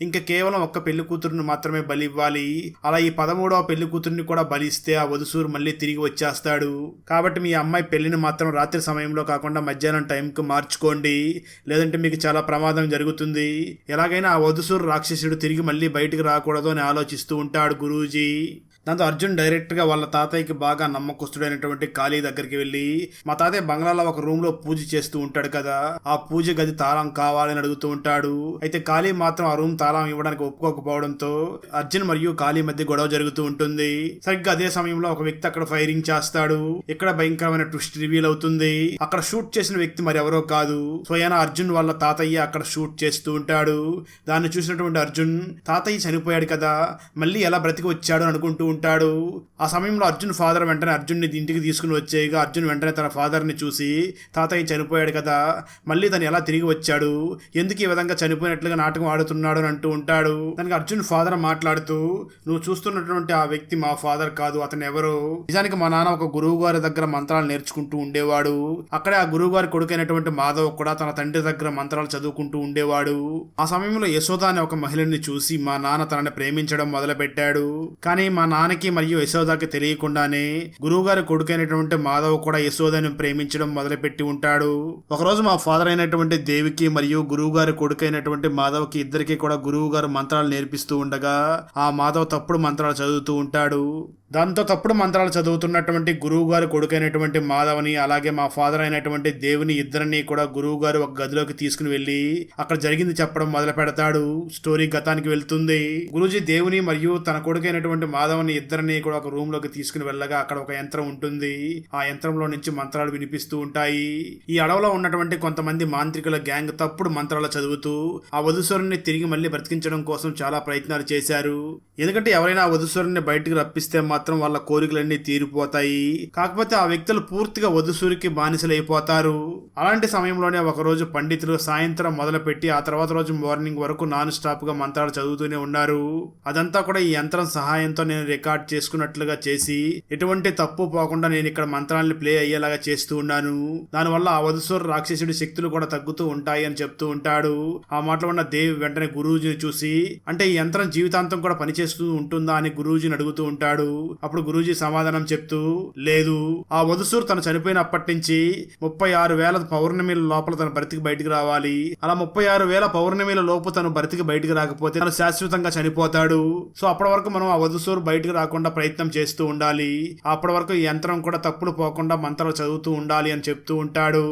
ఇంకా కేవలం ఒక్క పెళ్లి కూతురుని మాత్రమే బలి ఇవ్వాలి, అలా ఈ 13వ పెళ్లి కూతురుని కూడా బలిస్తే ఆ వధుసూరు మళ్ళీ తిరిగి వచ్చేస్తాడు, కాబట్టి మీ అమ్మాయి పెళ్లిని మాత్రం రాత్రి సమయంలో కాకుండా మధ్యాహ్నం టైంకు మార్చుకోండి, లేదంటే మీకు చాలా ప్రమాదం జరుగుతుంది, ఎలాగైనా ఆ వధుసూరు రాక్షసుడు తిరిగి మళ్ళీ బయటికి రాకూడదు అని ఆలోచిస్తూ ఉంటాడు గురూజీ. దాంతో అర్జున్ డైరెక్ట్ గా వాళ్ళ తాతయ్యకి బాగా నమ్మకస్తుడైనటువంటి కాళీ దగ్గరికి వెళ్ళి మా తాతయ్య బంగ్లాలో ఒక రూమ్ లో పూజ చేస్తూ ఉంటాడు కదా, ఆ పూజ గది తాళం కావాలని అడుగుతూ ఉంటాడు. అయితే కాళీ మాత్రం ఆ రూమ్ తాళం ఇవ్వడానికి ఒప్పుకోకపోవడంతో అర్జున్ మరియు కాళీ మధ్య గొడవ జరుగుతూ ఉంటుంది. సరిగ్గా అదే సమయంలో ఒక వ్యక్తి అక్కడ ఫైరింగ్ చేస్తాడు. ఇక్కడ భయంకరమైన ట్విస్ట్ రివీల్ అవుతుంది. అక్కడ షూట్ చేసిన వ్యక్తి మరి ఎవరో కాదు, స్వయాన అర్జున్ వాళ్ళ తాతయ్య అక్కడ షూట్ చేస్తూ ఉంటాడు. దాన్ని చూసినటువంటి అర్జున్ తాతయ్య చనిపోయాడు కదా, మళ్ళీ ఎలా బ్రతికి వచ్చాడు అనుకుంటూ ఉంటాడు. ఆ సమయంలో అర్జున్ ఫాదర్ వెంటనే అర్జున్ని ఇంటికి తీసుకుని వచ్చేయగా అర్జున్ వెంటనే తన ఫాదర్ ని చూసి తాతయ్య చనిపోయాడు కదా, మళ్ళీ తను ఎలా తిరిగి వచ్చాడు, ఎందుకు ఈ విధంగా చనిపోయినట్లుగా నాటకం ఆడుతున్నాడు అని అంటూ ఉంటాడు. దానికి అర్జున్ ఫాదర్ మాట్లాడుతూ నువ్వు చూస్తున్నటువంటి ఆ వ్యక్తి మా ఫాదర్ కాదు, అతను ఎవరో, నిజానికి మా నాన్న ఒక గురువు గారి దగ్గర మంత్రాలు నేర్చుకుంటూ ఉండేవాడు, అక్కడే ఆ గురువు గారి కొడుకైనటువంటి మాధవ్ కూడా తన తండ్రి దగ్గర మంత్రాలు చదువుకుంటూ ఉండేవాడు. ఆ సమయంలో యశోద అనే ఒక మహిళని చూసి మా నాన్న తనని ప్రేమించడం మొదలు పెట్టాడు, కానీ మా నాన్న నాన్నకి మరియు యశోదకి తెలియకుండానే గురువుగారి కొడుకైనటువంటి మాధవ్ కూడా యశోదని ప్రేమించడం మొదలుపెట్టి ఉంటాడు. ఒకరోజు మా ఫాదర్ అయినటువంటి దేవికి మరియు గురువు గారి కొడుకైనటువంటి మాధవ్ కి ఇద్దరికి కూడా గురువు గారు మంత్రాలు నేర్పిస్తూ ఉండగా ఆ మాధవ్ తప్పుడు మంత్రాలు చదువుతూ ఉంటాడు. దాంతో తప్పుడు మంత్రాలు చదువుతున్నటువంటి గురువు గారు కొడుకైనటువంటి మాధవని అలాగే మా ఫాదర్ అయినటువంటి దేవుని ఇద్దరిని కూడా గురువు గారు ఒక గదిలోకి తీసుకుని వెళ్లి అక్కడ జరిగింది చెప్పడం మొదలు పెడతాడు. స్టోరీ గతానికి వెళ్తుంది. గురూజీ దేవుని మరియు తన కొడుకైనటువంటి మాధవని ఇద్దరిని కూడా ఒక రూమ్ లోకి తీసుకుని వెళ్ళగా అక్కడ ఒక యంత్రం ఉంటుంది. ఆ యంత్రంలో నుంచి మంత్రాలు వినిపిస్తూ ఉంటాయి. ఈ అడవిలో ఉన్నటువంటి కొంతమంది మాంత్రికుల గ్యాంగ్ తప్పుడు మంత్రాలు చదువుతూ ఆ వధుశ్వరుని తిరిగి మళ్ళీ బ్రతికించడం కోసం చాలా ప్రయత్నాలు చేశారు. ఎందుకంటే ఎవరైనా ఆ వధుశ్వరుని బయటకు రప్పిస్తే మాత్రం వాళ్ళ కోరికలన్నీ తీరిపోతాయి. కాకపోతే ఆ వ్యక్తులు పూర్తిగా వధుసూరికి బానిసలైపోతారు. అలాంటి సమయంలోనే ఒక రోజు పండితులు సాయంత్రం మొదలుపెట్టి ఆ తర్వాత రోజు మార్నింగ్ వరకు నాన్ స్టాప్ గా మంత్రాలు చదువుతూనే ఉన్నారు. అదంతా కూడా ఈ యంత్రం సహాయంతో నేను రికార్డ్ చేసుకున్నట్లుగా చేసి ఎటువంటి తప్పు పోకుండా నేను ఇక్కడ మంత్రాలను ప్లే అయ్యేలాగా చేస్తూ ఉన్నాను. దానివల్ల ఆ వధుసూరు రాక్షసుడి శక్తులు కూడా తగ్గుతూ ఉంటాయి అని చెప్తూ ఉంటాడు. ఆ మాటలో ఉన్న దేవి వెంటనే గురూజీని చూసి అంటే ఈ యంత్రం జీవితాంతం కూడా పనిచేస్తూ ఉంటుందా అని గురూజీని అడుగుతూ ఉంటాడు. అప్పుడు గురూజీ సమాధానం చెప్తూ లేదు, ఆ వధుసూరు తను చనిపోయినప్పటి నుంచి 36,000 పౌర్ణమిల లోపల తను బ్రతికి బయటికి రావాలి. అలా 36,000 పౌర్ణమిల లోపు తను బ్రతికి బయటికి రాకపోతే తను శాశ్వతంగా చనిపోతాడు. సో అప్పటి వరకు మనం ఆ వధుసూరు బయటికి రాకుండా ప్రయత్నం చేస్తూ ఉండాలి. అప్పటి వరకు ఈ యంత్రం కూడా తప్పులు పోకుండా మంత్రాలు చదువుతూ ఉండాలి అని చెప్తూ ఉంటాడు.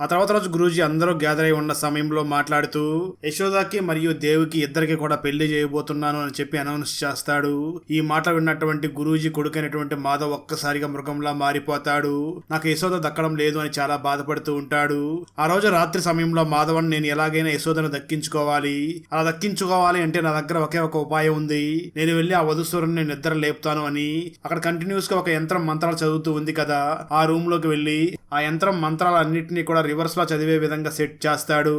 ఆ తర్వాత రోజు గురూజీ అందరూ గ్యాదర్ అయి ఉన్న సమయంలో మాట్లాడుతూ యశోదకి మరియు దేవికి ఇద్దరికి కూడా పెళ్లి చేయబోతున్నాను అని చెప్పి అనౌన్స్ చేస్తాడు. ఈ మాట విన్నటువంటి గురూజీ కొడుకైనటువంటి మాధవ్ ఒక్కసారిగా మృగంలా మారిపోతాడు. నాకు యశోద దక్కడం లేదు అని చాలా బాధపడుతూ ఉంటాడు. ఆ రోజు రాత్రి సమయంలో మాధవన్ నేను ఎలాగైనా యశోదను దక్కించుకోవాలి. అలా దక్కించుకోవాలి అంటే నా దగ్గర ఒకే ఒక ఉపాయం ఉంది. నేను వెళ్లి ఆ వధుస్వరుని నిద్ర లేపుతాను అని అక్కడ కంటిన్యూస్ గా ఒక యంత్రం మంత్రాలు చదువుతూ ఉంది కదా, ఆ రూమ్ లోకి వెళ్లి ఆ యంత్రం మంత్రాలన్నింటినీ కూడా రివర్స్ లో చదివే విధంగా సెట్ చేస్తాడు.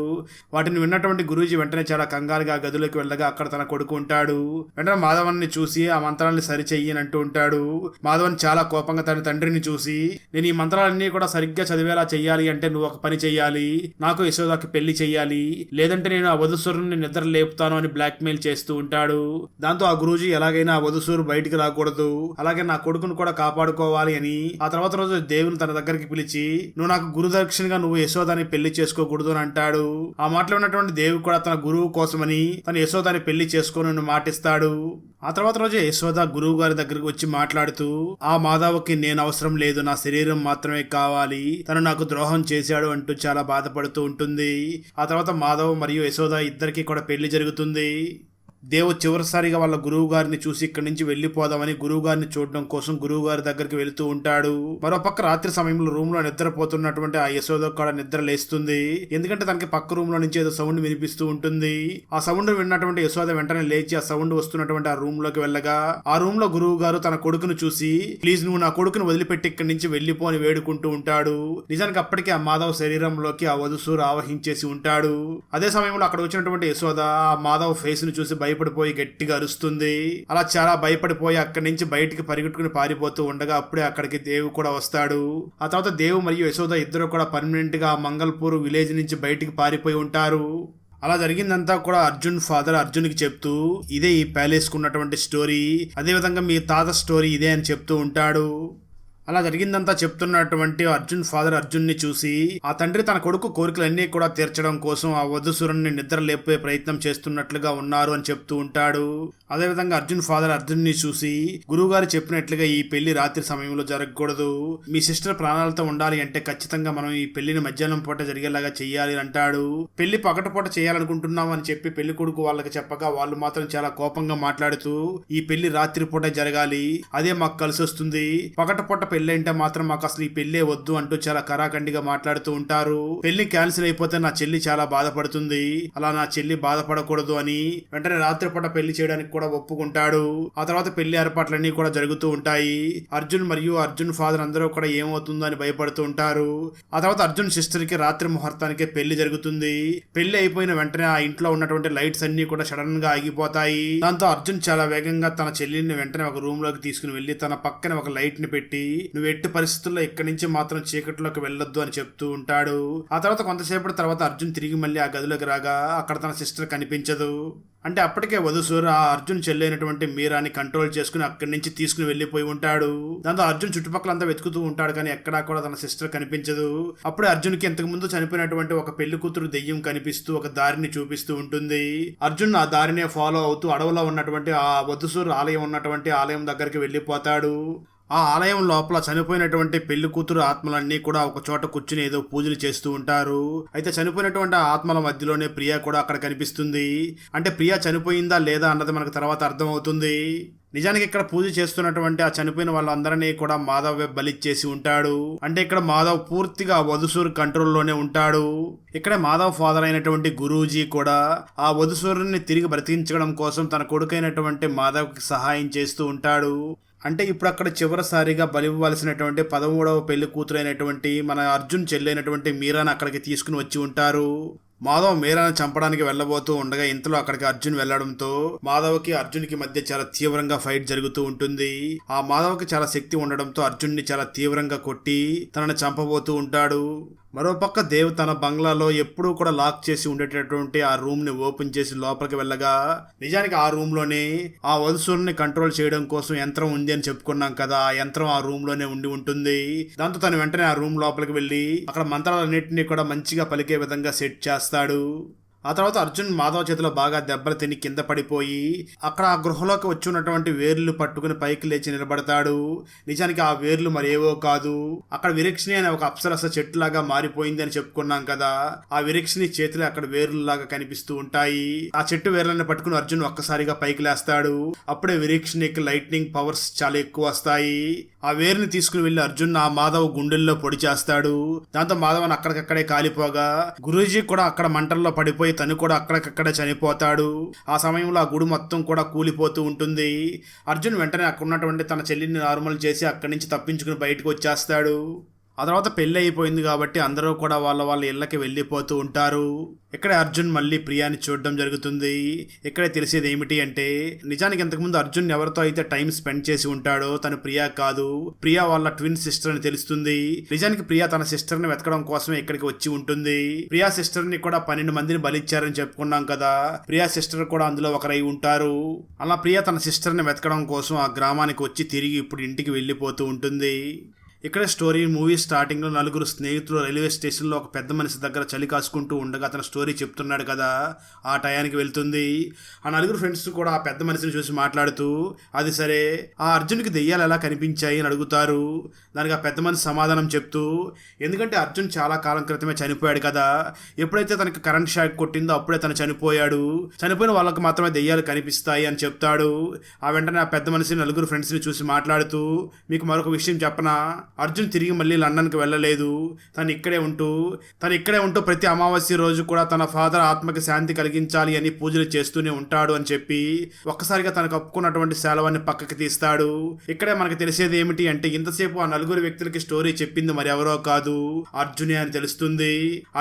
వాటిని విన్నటువంటి గురూజీ వెంటనే చాలా కంగారుగా గదిలోకి వెళ్ళగా అక్కడ తన కొడుకు ఉంటాడు. వెంటనే మాధవన్ని చూసి ఆ మంత్రాన్ని సరిచెయ్యి అని అంటూ ఉంటాడు. మాధవన్ చాలా కోపంగా తన తండ్రిని చూసి నేను ఈ మంత్రాలన్నీ కూడా సరిగ్గా చదివేలా చెయ్యాలి అంటే నువ్వు ఒక పని చెయ్యాలి, నాకు యశోదకి పెళ్లి చెయ్యాలి, లేదంటే నేను ఆ వధుసూరుని నిద్ర లేపుతాను అని బ్లాక్ మెయిల్ చేస్తూ ఉంటాడు. దాంతో ఆ గురూజీ ఎలాగైనా ఆ వధుసూరు బయటికి రాకూడదు, అలాగే నా కొడుకును కూడా కాపాడుకోవాలి అని ఆ తర్వాత రోజు దేవుని తన దగ్గరికి పిలిచి నువ్వు నాకు గురుదక్షిణగా నువ్వు యశోదాని పెళ్లి చేసుకోకూడదు అని అంటాడు. ఆ మాటలో ఉన్నటువంటి దేవి కూడా తన గురువు కోసమని తన యశోదాని పెళ్లి చేసుకోను మాటిస్తాడు. ఆ తర్వాత రోజు యశోద గురువు గారి దగ్గరికి వచ్చి మాట్లాడుతూ ఆ మాధవకి నేను అవసరం లేదు, నా శరీరం మాత్రమే కావాలి, తను నాకు ద్రోహం చేశాడు అంటూ చాలా బాధపడుతూ ఉంటుంది. ఆ తర్వాత మాధవ్ మరియు యశోద ఇద్దరికి కూడా పెళ్లి జరుగుతుంది. దేవు చివరిసారిగా వాళ్ళ గురువు గారిని చూసి ఇక్కడి నుంచి వెళ్లిపోదామని గురువు గారిని చూడడం కోసం గురువు గారి దగ్గరికి వెళుతూ ఉంటాడు. మరోపక్క రాత్రి సమయంలో రూమ్ లో నిద్రపోతున్నటువంటి ఆ యశోద కూడా నిద్ర లేస్తుంది. ఎందుకంటే తనకి పక్క రూమ్ లో నుంచి ఏదో సౌండ్ వినిపిస్తూ ఉంటుంది. ఆ సౌండ్ విన్నటువంటి యశోద వెంటనే లేచి ఆ సౌండ్ వస్తున్నటువంటి ఆ రూమ్ లోకి వెళ్ళగా ఆ రూమ్ లో గురువు గారు తన కొడుకును చూసి ప్లీజ్ నువ్వు నా కొడుకును వదిలిపెట్టి ఇక్కడి నుంచి వెళ్లిపోని వేడుకుంటూ ఉంటాడు. నిజానికి అప్పటికే ఆ మాధవ్ శరీరంలోకి ఆ వధుసూరు ఆవహించేసి ఉంటాడు. అదే సమయంలో అక్కడ వచ్చినటువంటి యశోద ఆ మాధవ్ ఫేస్ ను చూసి భయపడిపోయి గట్టిగా అరుస్తుంది. అలా చాలా భయపడిపోయి అక్కడి నుంచి బయటికి పరిగెట్టుకుని పారిపోతూ ఉండగా అప్పుడే అక్కడికి దేవు కూడా వస్తాడు. ఆ తర్వాత దేవు మరియు యశోద ఇద్దరు కూడా పర్మనెంట్ గా మంగళపూర్ విలేజ్ నుంచి బయటికి పారిపోయి ఉంటారు. అలా జరిగిందంతా కూడా అర్జున్ ఫాదర్ అర్జున్కి చెప్తూ ఇదే ఈ ప్యాలెస్ కు ఉన్నటువంటి స్టోరీ, అదే విధంగా మీ తాత స్టోరీ ఇదే అని చెప్తూ ఉంటాడు. అలా జరిగిందంతా చెప్తున్నటువంటి అర్జున్ ఫాదర్ అర్జున్ ని చూసి ఆ తండ్రి తన కొడుకు కోరికలన్నీ కూడా తీర్చడం కోసం ఆ వధుసురుణ్ణి నిద్ర లేపే ప్రయత్నం చేస్తున్నట్లుగా ఉన్నారు అని చెప్తూ ఉంటాడు. అదేవిధంగా అర్జున్ ఫాదర్ అర్జున్ ని చూసి గురువుగారు చెప్పినట్లుగా ఈ పెళ్లి రాత్రి సమయంలో జరగకూడదు, మీ సిస్టర్ ప్రాణాలతో ఉండాలి అంటే ఖచ్చితంగా మనం ఈ పెళ్లిని మధ్యాహ్నం పూట జరిగేలాగా చెయ్యాలి అంటాడు. పెళ్లి పగటిపూట చేయాలనుకుంటున్నాం అని చెప్పి పెళ్లి కొడుకు వాళ్ళకి చెప్పగా వాళ్ళు మాత్రం చాలా కోపంగా మాట్లాడుతూ ఈ పెళ్లి రాత్రి పూట జరగాలి, అదే మాకు కలిసి వస్తుంది, పగటిపూట పెళ్లి అంటే మాత్రం మాకు అసలు ఈ పెళ్లే వద్దు అంటూ చాలా కరాఖండిగా మాట్లాడుతూ ఉంటారు. పెళ్లి క్యాన్సిల్ అయిపోతే నా చెల్లి చాలా బాధపడుతుంది, అలా నా చెల్లి బాధపడకూడదు అని వెంటనే రాత్రిపూట పెళ్లి చేయడానికి కూడా ఒప్పుకుంటాడు. ఆ తర్వాత పెళ్లి ఏర్పాట్లన్నీ కూడా జరుగుతూ ఉంటాయి. అర్జున్ మరియు అర్జున్ ఫాదర్ అందరూ కూడా ఏమవుతుందో అని భయపడుతూ ఉంటారు. ఆ తర్వాత అర్జున్ సిస్టర్ కి రాత్రి ముహూర్తానికి పెళ్లి జరుగుతుంది. పెళ్లి అయిపోయిన వెంటనే ఆ ఇంట్లో ఉన్నటువంటి లైట్స్ అన్ని కూడా సడన్ గా ఆగిపోతాయి. దాంతో అర్జున్ చాలా వేగంగా తన చెల్లిని వెంటనే ఒక రూమ్ లోకి తీసుకుని వెళ్లి తన పక్కన ఒక లైట్ ని పెట్టి నువ్వు ఎట్టి పరిస్థితుల్లో ఇక్కడి నుంచి మాత్రం చీకట్లోకి వెళ్ళొద్దు అని చెప్తూ ఉంటాడు. ఆ తర్వాత కొంతసేపటి తర్వాత అర్జున్ తిరిగి మళ్ళీ ఆ గదిలోకి రాగా అక్కడ తన సిస్టర్ కనిపించదు. అంటే అప్పటికే వధుసూర్ ఆ అర్జున్ చెల్లైనటువంటి మీరాని కంట్రోల్ చేసుకుని అక్కడి నుంచి తీసుకుని వెళ్లిపోయి ఉంటాడు. దాంతో అర్జున్ చుట్టుపక్కలంతా వెతుకుతూ ఉంటాడు, కానీ ఎక్కడా కూడా తన సిస్టర్ కనిపించదు. అప్పుడే అర్జున్ కి ఇంతకు ముందు చనిపోయినటువంటి ఒక పెళ్లి కూతురు దెయ్యం కనిపిస్తూ ఒక దారిని చూపిస్తూ ఉంటుంది. అర్జున్ ఆ దారినే ఫాలో అవుతూ అడవులో ఉన్నటువంటి ఆ వధుసూర్ ఆలయం ఉన్నటువంటి ఆలయం దగ్గరికి వెళ్లిపోతాడు. ఆ ఆలయం లోపల చనిపోయినటువంటి పెళ్లి కూతురు ఆత్మలన్నీ కూడా ఒక చోట కూర్చుని ఏదో పూజలు చేస్తూ ఉంటారు. అయితే చనిపోయినటువంటి ఆ ఆత్మల మధ్యలోనే ప్రియా కూడా అక్కడ కనిపిస్తుంది. అంటే ప్రియా చనిపోయిందా లేదా అన్నది మనకు తర్వాత అర్థం అవుతుంది. నిజానికి ఇక్కడ పూజ చేస్తున్నటువంటి ఆ చనిపోయిన వాళ్ళందరినీ కూడా మాధవ్ బలిచ్చేసి ఉంటాడు. అంటే ఇక్కడ మాధవ్ పూర్తిగా వధుసూర్ కంట్రోల్లోనే ఉంటాడు. ఇక్కడ మాధవ్ ఫాదర్ అయినటువంటి గురూజీ కూడా ఆ వధుసూరుని తిరిగి బ్రతికించడం కోసం తన కొడుకైనటువంటి మాధవ్కి సహాయం చేస్తూ ఉంటాడు. అంటే ఇప్పుడు అక్కడ చివరిసారిగా బలివ్వాల్సినటువంటి 13వ పెళ్లి కూతురైనటువంటి మన అర్జున్ చెల్లైనటువంటి మీరాని అక్కడికి తీసుకుని వచ్చి ఉంటారు. మాధవ్ మీరాని చంపడానికి వెళ్ళబోతూ ఉండగా ఇంతలో అక్కడికి అర్జున్ వెళ్లడంతో మాధవ్కి అర్జున్కి మధ్య చాలా తీవ్రంగా ఫైట్ జరుగుతూ ఉంటుంది. ఆ మాధవ్కి చాలా శక్తి ఉండడంతో అర్జున్ని చాలా తీవ్రంగా కొట్టి తనని చంపబోతూ ఉంటాడు. మరోపక్క దేవ్ తన బంగ్లాలో ఎప్పుడూ కూడా లాక్ చేసి ఉండేటటువంటి ఆ రూమ్ ని ఓపెన్ చేసి లోపలికి వెళ్ళగా నిజానికి ఆ రూమ్ లోనే ఆ వధుసూరుని కంట్రోల్ చేయడం కోసం యంత్రం ఉంది అని చెప్పుకున్నాం కదా. ఆ యంత్రం ఆ రూమ్ లోనే ఉండి ఉంటుంది. దాంతో తను వెంటనే ఆ రూమ్ లోపలికి వెళ్ళి అక్కడ మంత్రాలన్నింటినీ కూడా మంచిగా పలికే విధంగా సెట్ చేస్తాడు. ఆ తర్వాత అర్జున్ మాధవ్ చేతిలో బాగా దెబ్బలు తిని కింద పడిపోయి అక్కడ ఆ గృహలోకి వచ్చి ఉన్నటువంటి వేర్లు పట్టుకుని పైకి లేచి నిలబడతాడు. నిజానికి ఆ వేర్లు మరేవో కాదు, అక్కడ విరక్షిణి అనే ఒక అప్సరస చెట్టులాగా మారిపోయింది అని చెప్పుకున్నాం కదా. ఆ విరక్షిణి చేతులు అక్కడ వేర్లులాగా కనిపిస్తూ ఉంటాయి. ఆ చెట్టు వేర్లను పట్టుకుని అర్జున్ ఒక్కసారిగా పైకి లేస్తాడు. అప్పుడే విరక్షిణికి లైట్నింగ్ పవర్స్ చాలా ఎక్కువ వస్తాయి. ఆ వేరుని తీసుకుని వెళ్లి అర్జున్ ఆ మాధవ్ గుండెల్లో పొడి చేస్తాడు. దాంతో మాధవన్ అక్కడికక్కడే కాలిపోగా గురూజీ కూడా అక్కడ మంటల్లో పడిపోయి తను కూడా అక్కడికక్కడే చనిపోతాడు. ఆ సమయంలో ఆ గుడి మొత్తం కూడా కూలిపోతూ ఉంటుంది. అర్జున్ వెంటనే అక్కడ ఉన్నటువంటి తన చెల్లిని నార్మల్ చేసి అక్కడి నుంచి తప్పించుకుని బయటకు వచ్చేస్తాడు. ఆ తర్వాత పెళ్లి అయిపోయింది కాబట్టి అందరూ కూడా వాళ్ళ ఇళ్ళకి వెళ్ళిపోతూ ఉంటారు. ఇక్కడే అర్జున్ మళ్ళీ ప్రియాని చూడడం జరుగుతుంది. ఇక్కడే తెలిసేది ఏమిటి అంటే నిజానికి ఇంతకుముందు అర్జున్ ఎవరితో అయితే టైం స్పెండ్ చేసి ఉంటాడో తను ప్రియా కాదు, ప్రియా వాళ్ళ ట్విన్ సిస్టర్ అని తెలుస్తుంది. నిజానికి ప్రియా తన సిస్టర్ ని వెతకడం కోసమే ఇక్కడికి వచ్చి ఉంటుంది. ప్రియా సిస్టర్ ని కూడా 12 మందిని బలిచ్చారని చెప్పుకున్నాం కదా. ప్రియా సిస్టర్ కూడా అందులో ఒకరై ఉంటారు. అలా ప్రియా తన సిస్టర్ ని వెతకడం కోసం ఆ గ్రామానికి వచ్చి తిరిగి ఇప్పుడు ఇంటికి వెళ్ళిపోతూ ఉంటుంది. ఇక్కడ స్టోరీ మూవీ స్టార్టింగ్ లో నలుగురు స్నేహితులు రైల్వే స్టేషన్ లో ఒక పెద్ద మనిషి దగ్గర చలి కాసుకుంటూ ఉండగా అతను స్టోరీ చెప్తున్నాడు కదా, ఆ టయానికి వెళ్తుంది. ఆ నలుగురు ఫ్రెండ్స్ కూడా ఆ పెద్ద మనిషిని చూసి మాట్లాడుతూ అది సరే ఆ అర్జున్కి దెయ్యాలు ఎలా కనిపించాయి అని అడుగుతారు. దానికి ఆ పెద్ద మనిషి సమాధానం చెప్తూ ఎందుకంటే అర్జున్ చాలా కాలం క్రితమే చనిపోయాడు కదా, ఎప్పుడైతే తనకి కరెంట్ షాక్ కొట్టిందో అప్పుడే తను చనిపోయాడు, చనిపోయిన వాళ్ళకి మాత్రమే దెయ్యాలు కనిపిస్తాయి అని చెప్తాడు. ఆ వెంటనే ఆ పెద్ద మనిషి నలుగురు ఫ్రెండ్స్ని చూసి మాట్లాడుతూ మీకు మరొక విషయం చెప్పనా, అర్జున్ తిరిగి మళ్ళీ లండన్కి వెళ్ళలేదు. తను ఇక్కడే ఉంటూ ప్రతి అమావాస్య రోజు కూడా తన ఫాదర్ ఆత్మకి శాంతి కలిగించాలి అని పూజలు చేస్తూనే ఉంటాడు అని చెప్పి ఒక్కసారిగా తనకు కప్పుకున్నటువంటి శాలవాన్ని పక్కకి తీస్తాడు. ఇక్కడే మనకు తెలిసేది ఏమిటి అంటే ఇంతసేపు ఆ నలుగురు వ్యక్తులకి స్టోరీ చెప్పింది మరి ఎవరో కాదు అర్జునే అని తెలుస్తుంది.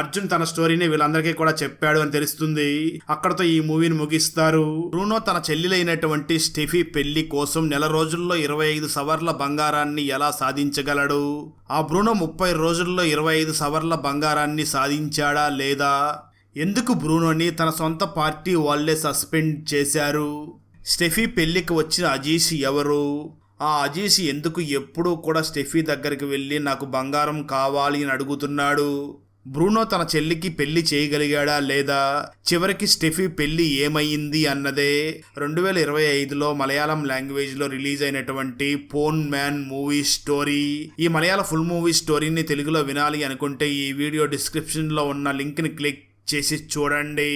అర్జున్ తన స్టోరీని వీళ్ళందరికీ కూడా చెప్పాడు అని తెలుస్తుంది. అక్కడతో ఈ మూవీని ముగిస్తారు. బ్రూనో తన చెల్లెలైనటువంటి స్టెఫీ పెళ్లి కోసం నెల రోజుల్లో 25 సవర్ల బంగారాన్ని ఎలా సాధించగలడు? ఆ బ్రూనో 30 రోజుల్లో 25 సవర్ల బంగారాన్ని సాధించాడా లేదా? ఎందుకు బ్రూనోని తన సొంత పార్టీ వాళ్లే సస్పెండ్ చేశారు? స్టెఫీ పెళ్లికి వచ్చిన అజీష్ ఎవరు? ఆ అజీష్ ఎందుకు ఎప్పుడూ కూడా స్టెఫీ దగ్గరికి వెళ్ళి నాకు బంగారం కావాలి అని అడుగుతున్నాడు? బ్రూనో తన చెల్లికి పెళ్లి చేయగలిగాడా లేదా? చివరికి స్టెఫీ పెళ్లి ఏమైంది అన్నదే 2025లో మలయాళం లాంగ్వేజ్ లో రిలీజ్ అయినటువంటి పోన్ మ్యాన్ మూవీ స్టోరీ. ఈ మలయాళ ఫుల్ మూవీ స్టోరీని తెలుగులో వినాలి అనుకుంటే ఈ వీడియో డిస్క్రిప్షన్ లో ఉన్న లింక్ ని క్లిక్ చేసి చూడండి.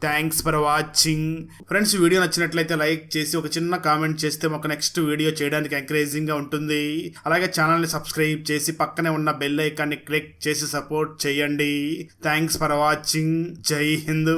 Thanks for watching friends. Video నచ్చినట్లయితే లైక్ చేసి ఒక చిన్న కామెంట్ చేస్తే ఒక నెక్స్ట్ వీడియో చేయడానికి ఎంకరేజింగ్ గా ఉంటుంది. అలాగే ఛానల్ని సబ్స్క్రైబ్ చేసి పక్కనే ఉన్న బెల్ ఐకాన్ని క్లిక్ చేసి సపోర్ట్ చేయండి. Thanks for watching. జై హింద్.